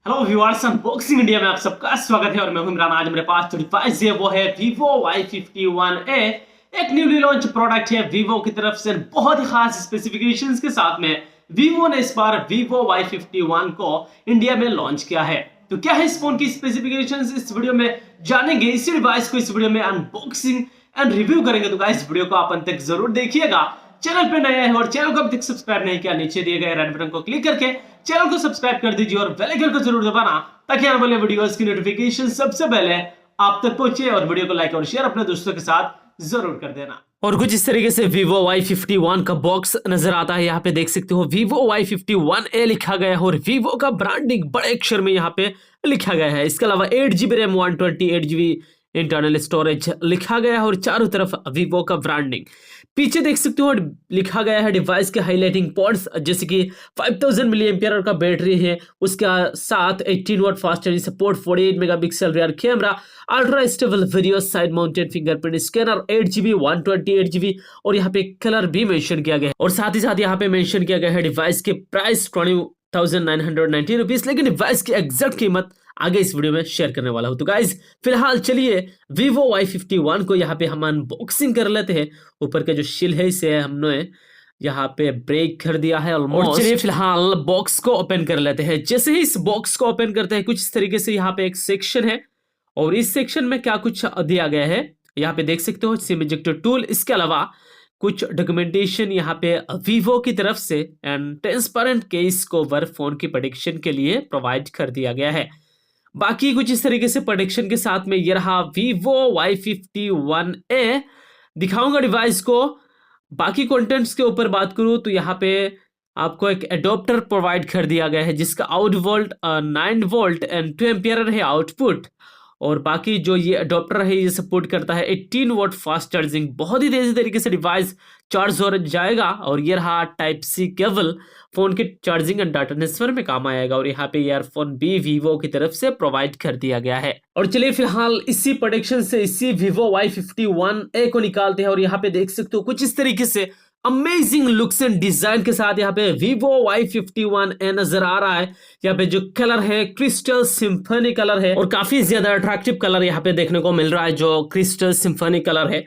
Hello viewers, unboxing India में आप सबका स्वागत है और मैं हूं इमरान। आज मेरे पास जो डिवाइस है वो है Vivo Y51A। एक न्यूली लॉन्च प्रोडक्ट है Vivo की तरफ से, बहुत ही खास स्पेसिफिकेशंस के साथ में Vivo ने इस बार Vivo Y51 को इंडिया में लॉन्च किया है। तो क्या है इस फोन की स्पेसिफिकेशंस, इस वीडियो में जानेंगे। इसी डिवाइस को इस वीडियो में अनबॉक्सिंग एंड रिव्यू करेंगे, तो गाइस वीडियो को आप अंत तक जरूर देखिएगा। चैनल पे नया है और चैनल को अभी तक सब्सक्राइब नहीं किया, नीचे दिए गए रेड बटन को क्लिक करके चैनल को सब्सक्राइब कर दीजिए और बेल आइकन को जरूर दबाना ताकि आने वाले वीडियोस की नोटिफिकेशन सबसे पहले आप तक पहुंचे। और वीडियो को लाइक और शेयर अपने दोस्तों के साथ जरूर कर देना। और कुछ इस तरीके से Vivo Y51 का बॉक्स नजर आता है। यहाँ पे देख सकते हो Vivo Y51A लिखा गया है और Vivo का ब्रांडिंग बड़े अक्षर में यहाँ पे लिखा गया है। इसके अलावा 8GB RAM 128GB internal storage लिखा गया है और चारों तरफ Vivo का ब्रांडिंग। पीछे देख सकते हो लिखा गया है डिवाइस के हाईलाइटिंग पॉइंट्स, जैसे कि 5000 मिली एम्पियर का बैटरी है, उसके साथ 18 watt fast charging support, 48 megapixel rear camera, ultra stable video, side mounted fingerprint scanner, 8GB 128GB और यहाँ पे कलर भी मेंशन किया गया है। और साथ ही साथ यहाँ पे मेंशन किया गया है डिवाइस के प्राइस 20,990 रुपीज, लेकिन डिवाइस की एग्जैक्ट कीमत आगे इस वीडियो में शेयर करने वाला हूं। तो गाइज फिलहाल चलिए Vivo Y51 को यहाँ पे हम अनबॉक्सिंग कर लेते हैं। ऊपर का जो शिल है इसे हमने यहाँ पे ब्रेक कर दिया है ऑलमोस्ट। और चलिए फिलहाल बॉक्स को ओपन कर लेते हैं। जैसे ही इस बॉक्स को ओपन करते हैं, कुछ इस तरीके से यहाँ पे एक सेक्शन है और इस सेक्शन में क्या कुछ दिया गया है यहाँ पे देख सकते हो, सिम इंजेक्टर टूल, इसके अलावा कुछ डॉक्यूमेंटेशन यहाँ पे Vivo की तरफ से and transparent case cover phone की प्रोटेक्शन के लिए प्रोवाइड कर दिया गया है। बाकी कुछ इस तरीके से प्रोटेक्शन के साथ में ये रहा Vivo Y51A। दिखाऊंगा डिवाइस को। बाकी कंटेंट्स के ऊपर बात करूं तो यहाँ पे आपको एक एडोप्टर प्रोवाइड कर दिया गया है जिसका out volt 9 volt and 2 ampere है आउटपुट। और बाकी जो ये अडोप्टर है ये सपोर्ट करता है 18 वॉट फास्ट चार्जिंग, बहुत ही तेजी तरीके से डिवाइस चार्ज हो जाएगा। और ये रहा टाइप सी केबल, फोन के चार्जिंग एंड डाटा ट्रांसफर में काम आएगा। और यहाँ पे ईयरफोन भी Vivo की तरफ से प्रोवाइड कर दिया गया है। और चलिए फिलहाल इसी प्रोटेक्शन से इसी Vivo Y51A को निकालते हैं और यहाँ पे देख सकते हो कुछ इस तरीके से अमेजिंग लुक्स एंड डिजाइन के साथ यहाँ पे Vivo Y51A नजर आ रहा है। यहाँ पे जो कलर है क्रिस्टल सिम्फनी कलर है और काफी ज्यादा अट्रैक्टिव कलर यहाँ पे देखने को मिल रहा है। जो क्रिस्टल सिम्फनी कलर है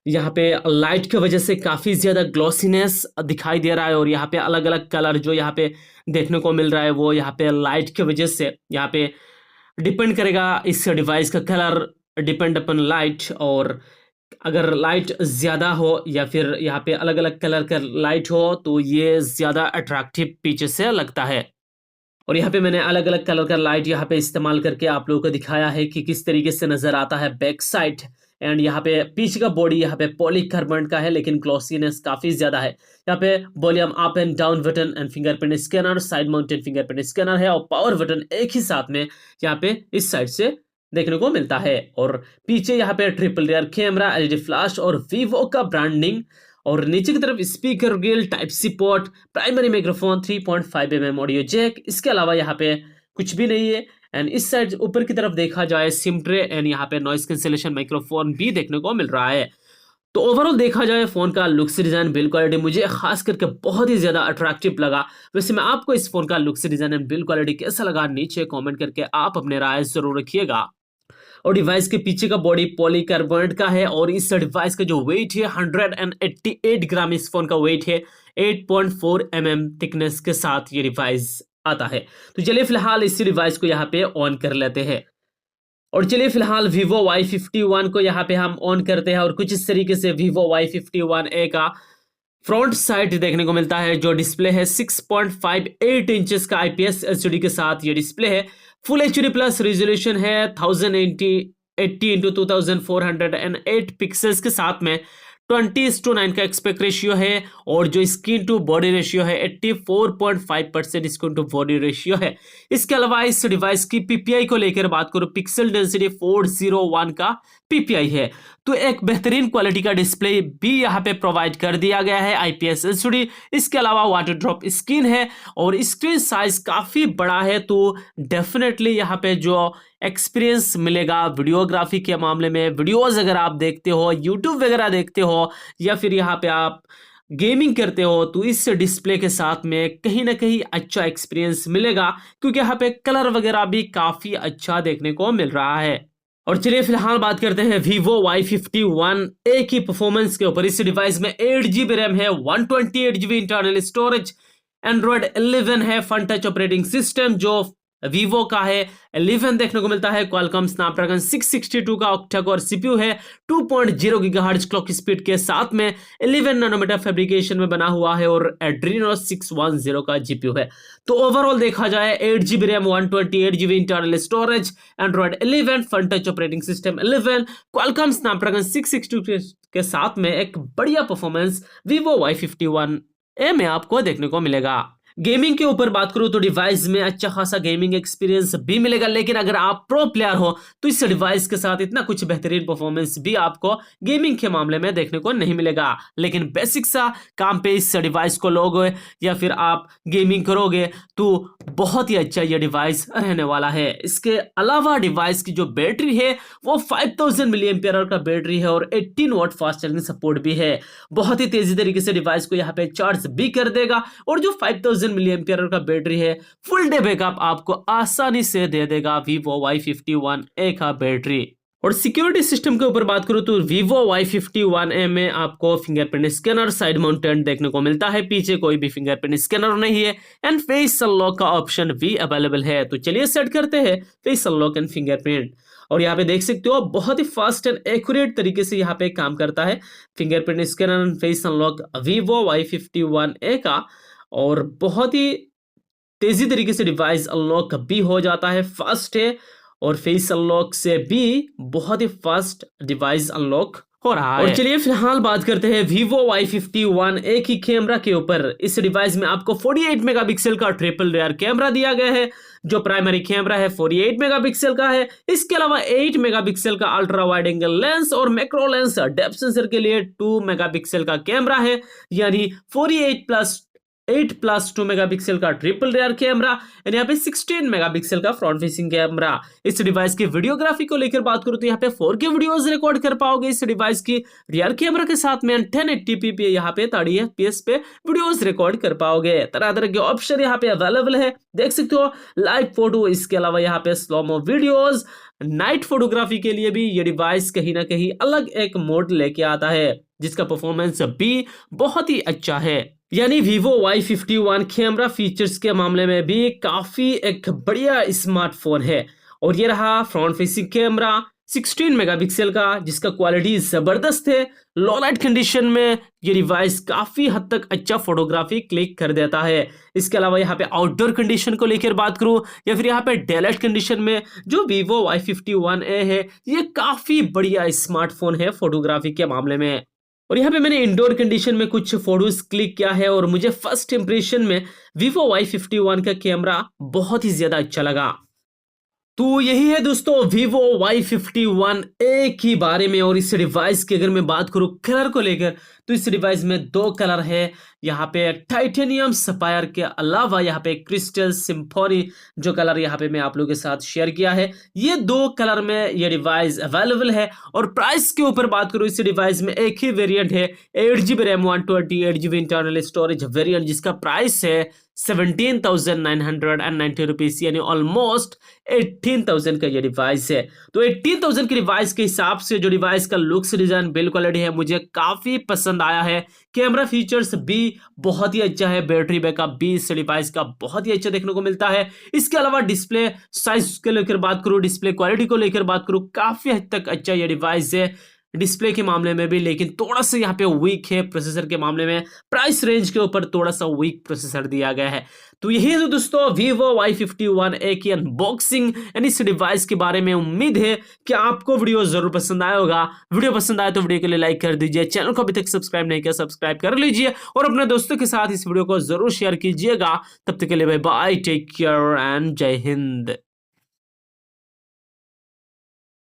यहाँ पे लाइट की वजह से काफी ज्यादा ग्लॉसीनेस दिखाई दे रहा है। और यहाँ पे अलग अलग कलर जो यहाँ पे देखने को मिल रहा है वो यहाँ पे लाइट की वजह से यहाँ पे डिपेंड करेगा। इस डिवाइस का कलर डिपेंड अपन लाइट, और अगर लाइट ज़्यादा हो या फिर यहाँ पे अलग अलग कलर का लाइट हो तो ये ज़्यादा अट्रैक्टिव पीछे से लगता है। और यहाँ पे मैंने अलग अलग कलर का लाइट यहाँ पे इस्तेमाल करके आप लोगों को दिखाया है कि किस तरीके से नज़र आता है बैक साइड। एंड यहाँ पे पीछे का बॉडी यहाँ पे पॉलीकार्बोनेट का है, लेकिन ग्लॉसीनेस काफ़ी ज़्यादा है। यहाँ पे volume up and down button and fingerprint scanner, side mounted fingerprint scanner है और पावर बटन एक ही साथ में यहाँ पे इस साइड से देखने को मिलता है। और पीछे यहाँ पे triple rear camera, LED flash और Vivo का ब्रांडिंग। और नीचे की तरफ speaker grill, type C port, primary microphone, 3.5 mm audio jack. इसके अलावा यहाँ पे कुछ भी नहीं है। एंड इस साइड ऊपर की तरफ देखा जाए सिम ट्रे एंड यहाँ पे नॉइस कैंसिलेशन माइक्रोफोन भी देखने को मिल रहा है। तो ओवरऑल देखा जाए फोन का लुक्स डिजाइन बिल्ड क्वालिटी मुझे खास करके बहुत ही ज्यादा अट्रैक्टिव लगा। वैसे मैं आपको इस फोन का looks design and build quality कैसा लगा नीचे कमेंट करके आप अपने राय जरूर रखिएगा। और डिवाइस के पीछे का बॉडी पॉलीकार्बोनेट का है और इस डिवाइस का जो वेट है 188 ग्राम इस फोन का वेट है। 8.4 mm थिकनेस के साथ ये डिवाइस आता है। तो चलिए फिलहाल इसी डिवाइस को यहाँ पे ऑन कर लेते हैं। और चलिए फिलहाल Vivo Y51 को यहाँ पे हम ऑन करते हैं और कुछ इस तरीके से Vivo Y51A का फ्रंट साइड देखने को मिलता है। जो डिस्प्ले है 6.58 इंचेस का IPS LCD के साथ ये डिस्प्ले है। फुल HD प्लस रेजोल्यूशन है 1080 इंटू 2408 पिक्सल्स के साथ में 20:9 का एक्सपेक्ट रेशियो है। और जो स्क्रीन टू बॉडी रेशियो है 84.5% स्क्रीन टू बॉडी रेशियो है। इसके अलावा इस डिवाइस की PPI को लेकर बात करूं, पिक्सल डेंसिटी 401 का PPI है। तो एक बेहतरीन क्वालिटी का डिस्प्ले भी यहाँ पे प्रोवाइड कर दिया गया है, IPS LCD। इसके अलावा वाटर ड्रॉप स्क्रीन है और स्क्रीन साइज काफ़ी बड़ा है। तो डेफिनेटली यहाँ पे जो एक्सपीरियंस मिलेगा वीडियोग्राफी के मामले में, वीडियोस अगर आप देखते हो, यूट्यूब वगैरह देखते हो या फिर यहाँ पे आप गेमिंग करते हो तो इस डिस्प्ले के साथ में कहीं ना कहीं अच्छा एक्सपीरियंस मिलेगा, क्योंकि यहाँ पे कलर वगैरह भी काफी अच्छा देखने को मिल रहा है। और चलिए फिलहाल बात करते हैं Vivo Y51A की परफॉर्मेंस के ऊपर। इस डिवाइस में 8 GB रैम है, 128 GB इंटरनल स्टोरेज, एंड्रॉयड 11 है, फन टच ऑपरेटिंग सिस्टम जो Vivo का है 11 देखने को मिलता है, क्वालकॉम स्नैपड्रैगन 662 का ऑक्टा कोर सीपीयू है, 2.0 गीगाहर्ट्ज क्लॉक स्पीड के साथ में 11 नैनोमीटर फैब्रिकेशन में बना हुआ है और एड्रीनो 610 का जीपीयू है। तो ओवरऑल देखा जाए 8 GB RAM, 128 GB internal storage, Android 11, fun touch operating system 11, Qualcomm Snapdragon 662 के साथ में एक बढ़िया परफॉर्मेंस Vivo Y51A में आपको देखने को मिलेगा। गेमिंग के ऊपर बात करूं तो डिवाइस में अच्छा खासा गेमिंग एक्सपीरियंस भी मिलेगा, लेकिन अगर आप प्रो प्लेयर हो तो इस डिवाइस के साथ इतना कुछ बेहतरीन परफॉर्मेंस भी आपको गेमिंग के मामले में देखने को नहीं मिलेगा। लेकिन बेसिक सा काम पे इस डिवाइस को लोगे या फिर आप गेमिंग करोगे तो बहुत ही अच्छा यह डिवाइस रहने वाला है। इसके अलावा डिवाइस की जो बैटरी है वो 5000 mAh का बैटरी है और 18 वाट फास्ट चार्जिंग सपोर्ट भी है। बहुत ही तेजी तरीके से डिवाइस को यहाँ पे चार्ज भी कर देगा और जो 5000 mAh का बैटरी है फुल डे बैकअप आपको आसानी से दे देगा Vivo Y51A का बैटरी। और सिक्योरिटी सिस्टम के ऊपर बात करूं तो Vivo Y51A में आपको फिंगरप्रिंट स्कैनर साइड माउंटेड देखने को मिलता है, पीछे कोई भी फिंगरप्रिंट स्कैनर नहीं है, एंड फेस अनलॉक का ऑप्शन भी अवेलेबल है। तो चलिए सेट करते हैं फेस अनलॉक एंड फिंगरप्रिंट। और यहाँ पे देख सकते हो बहुत ही फास्ट एंड एक्यूरेट तरीके से यहाँ पे काम करता है fingerprint scanner and face unlock Vivo Y51A का, और बहुत ही तेजी तरीके से डिवाइस अनलॉक भी हो जाता है, फास्ट है, और फेस अनलॉक से भी बहुत ही फास्ट डिवाइस अनलॉक हो रहा है। और चलिए फिलहाल बात करते हैं Vivo Y51A की कैमरा के ऊपर। इस डिवाइस में आपको 48 मेगापिक्सल का ट्रिपल रेयर कैमरा दिया गया है। जो प्राइमरी कैमरा है 48 मेगापिक्सल का है, इसके अलावा 8 मेगापिक्सल का अल्ट्रा वाइड एंगल लेंस और मैक्रो लेंस डेप्थ सेंसर के लिए 2 मेगापिक्सल का कैमरा है, यानी 8+2 मेगापिक्सल का ट्रिपल रेयर कैमरा, और यहाँ पे 16 मेगापिक्सल का फ्रंट फेसिंग कैमरा। इस डिवाइस की वीडियोग्राफी को लेकर बात करूं तो यहाँ पे 4K वीडियोस रिकॉर्ड कर पाओगे इस डिवाइस की रियर कैमरा के साथ में, 1080p पे यहाँ पे 30 FPS पे वीडियोस रिकॉर्ड कर पाओगे। तरह तरह के ऑप्शन यहाँ पे अवेलेबल है, देख सकते हो, लाइव फोटो, इसके अलावा यहाँ पे स्लोमो वीडियोस, नाइट फोटोग्राफी के लिए भी ये डिवाइस कहीं ना कहीं अलग एक मोड लेके आता है जिसका परफॉर्मेंस भी बहुत ही अच्छा है। यानी Vivo Y51 कैमरा फीचर्स के मामले में भी काफी एक बढ़िया स्मार्टफोन है। और ये रहा फ्रंट फेसिंग कैमरा 16 मेगापिक्सल का, जिसका क्वालिटी जबरदस्त है। लो लाइट कंडीशन में ये डिवाइस काफी हद तक अच्छा फोटोग्राफी क्लिक कर देता है। इसके अलावा यहाँ पे आउटडोर कंडीशन को लेकर बात करूं या फिर यहाँ पे डे लाइट कंडीशन में जो Vivo Y51A है ये काफी बढ़िया स्मार्टफोन है फोटोग्राफी के मामले में। और यहाँ पे मैंने इंडोर कंडीशन में कुछ फोटोज क्लिक किया है और मुझे फर्स्ट इंप्रेशन में Vivo Y51 का कैमरा बहुत ही ज्यादा अच्छा लगा। तो यही है दोस्तों Vivo Y51A की बारे में। और इस डिवाइस की अगर मैं बात करूं कलर को लेकर तो इस डिवाइस में 2 कलर है, यहाँ पे टाइटेनियम सफायर के अलावा यहाँ पे क्रिस्टल सिम्फोनी जो कलर यहाँ पे मैं आप लोगों के साथ शेयर किया है, ये 2 कलर में ये डिवाइस अवेलेबल है। और प्राइस के ऊपर बात करूं इस डिवाइस में एक ही वेरिएंट है, 8 GB RAM 128 GB internal storage variant, जिसका प्राइस है 17,990 रुपीज, यानी ऑलमोस्ट 18,000 का ये डिवाइस है। तो 18,000 के डिवाइस के हिसाब से जो डिवाइस का लुक्स, डिजाइन, बिल्ड क्वालिटी है मुझे काफी पसंद आया है। कैमरा फीचर्स भी बहुत ही अच्छा है, बैटरी बैकअप भी इस डिवाइस का बहुत ही अच्छा देखने को मिलता है। इसके अलावा डिस्प्ले साइज को लेकर बात करूं, डिस्प्ले क्वालिटी को लेकर बात करूं, काफी हद तक अच्छा ये डिवाइस है डिस्प्ले के मामले में भी, लेकिन थोड़ा सा यहाँ पे वीक है प्रोसेसर के मामले में। प्राइस रेंज के ऊपर थोड़ा सा वीक प्रोसेसर दिया गया है। तो यही है दोस्तों Vivo Y51A की अनबॉक्सिंग एंड इस डिवाइस के बारे में। उम्मीद है कि आपको वीडियो जरूर पसंद आया होगा। वीडियो पसंद आए तो वीडियो के लिए लाइक कर दीजिए, चैनल को अभी तक सब्सक्राइब नहीं किया सब्सक्राइब कर लीजिए और अपने दोस्तों के साथ इस वीडियो को जरूर शेयर कीजिएगा। तब तक के लिए bye bye, take care and जय हिंद।